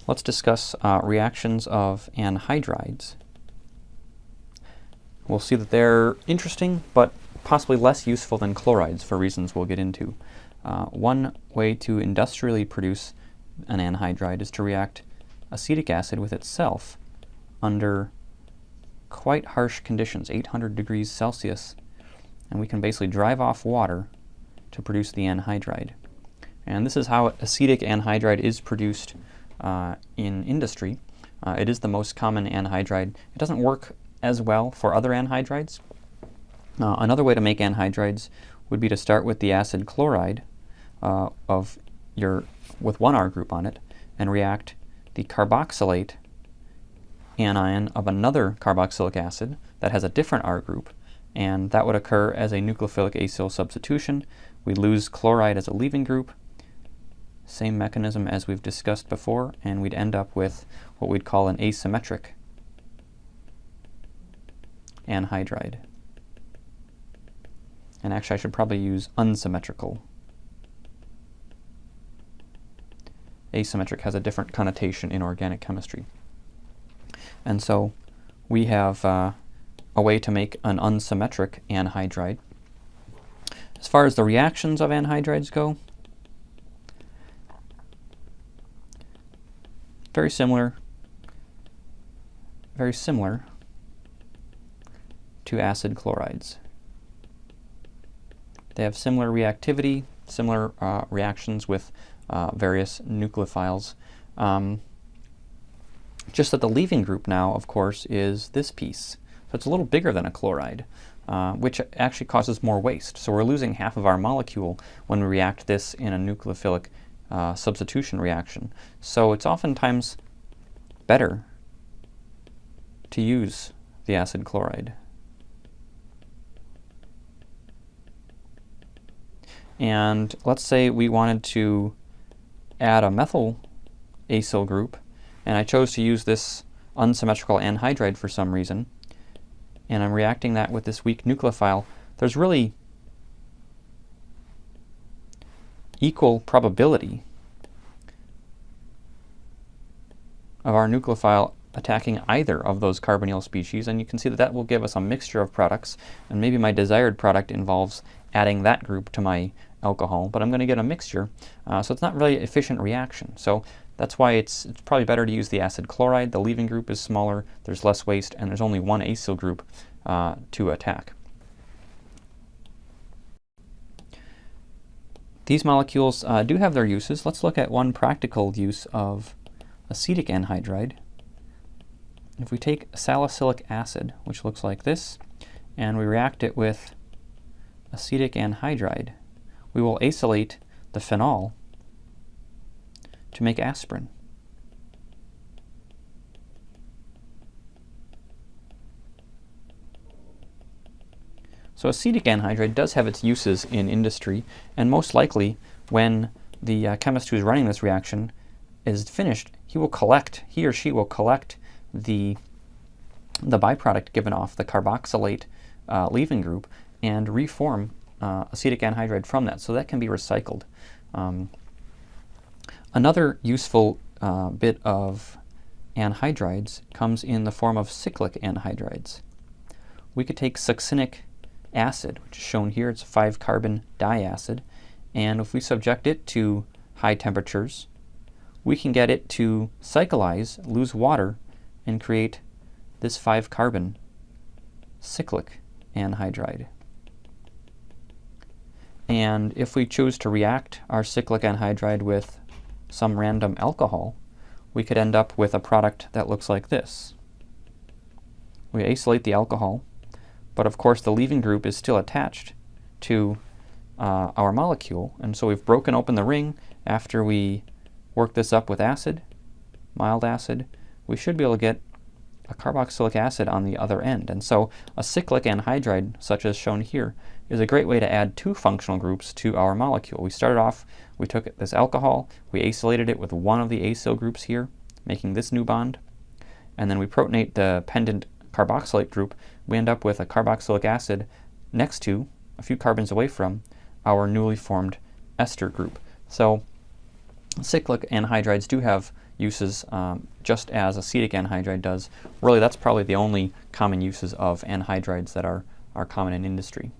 let's discuss reactions of anhydrides. We'll see that they're interesting, but possibly less useful than chlorides for reasons we'll get into. One way to industrially produce an anhydride is to react acetic acid with itself under quite harsh conditions, 800 degrees Celsius, and we can basically drive off water to produce the anhydride. And this is how acetic anhydride is produced in industry. It is the most common anhydride. It doesn't work as well for other anhydrides. Another way to make anhydrides would be to start with the acid chloride with one R group on it and react the carboxylate anion of another carboxylic acid that has a different R group, and that would occur as a nucleophilic acyl substitution. We lose chloride as a leaving group, same mechanism as we've discussed before, and we'd end up with what we'd call an asymmetric anhydride. And actually I should probably use unsymmetrical. Asymmetric has a different connotation in organic chemistry. And so we have a way to make an unsymmetric anhydride. As far as the reactions of anhydrides go, very similar to acid chlorides. They have similar reactivity, similar reactions with various nucleophiles. Just that the leaving group now, of course, is this piece. So it's a little bigger than a chloride, which actually causes more waste. So we're losing half of our molecule when we react this in a nucleophilic substitution reaction. So it's oftentimes better to use the acid chloride. And let's say we wanted to add a methyl acyl group, and I chose to use this unsymmetrical anhydride for some reason, and I'm reacting that with this weak nucleophile. There's really equal probability of our nucleophile attacking either of those carbonyl species, and you can see that that will give us a mixture of products, and maybe my desired product involves adding that group to my alcohol, but I'm going to get a mixture, so it's not really an efficient reaction. So that's why it's probably better to use the acid chloride. The leaving group is smaller, there's less waste, and there's only one acyl group to attack. These molecules do have their uses. Let's look at one practical use of acetic anhydride. If we take salicylic acid, which looks like this, and we react it with acetic anhydride, we will acylate the phenol to make aspirin. So acetic anhydride does have its uses in industry, and most likely when the chemist who's running this reaction is finished, he or she will collect the byproduct given off, the carboxylate leaving group, and reform acetic anhydride from that, so that can be recycled. Another useful bit of anhydrides comes in the form of cyclic anhydrides. We could take succinic acid, which is shown here, it's a 5-carbon diacid, and if we subject it to high temperatures, we can get it to cyclize, lose water, and create this 5-carbon cyclic anhydride. And if we choose to react our cyclic anhydride with some random alcohol, we could end up with a product that looks like this. We acylate the alcohol, but of course the leaving group is still attached to our molecule, and so we've broken open the ring. After we work this up with acid, mild acid, we should be able to get a carboxylic acid on the other end. And so a cyclic anhydride, such as shown here, is a great way to add 2 functional groups to our molecule. We started off, we took this alcohol, we acylated it with one of the acyl groups here, making this new bond, and then we protonate the pendant carboxylate group. We end up with a carboxylic acid next to, a few carbons away from, our newly formed ester group. So cyclic anhydrides do have uses just as acetic anhydride does. Really, that's probably the only common uses of anhydrides that are common in industry.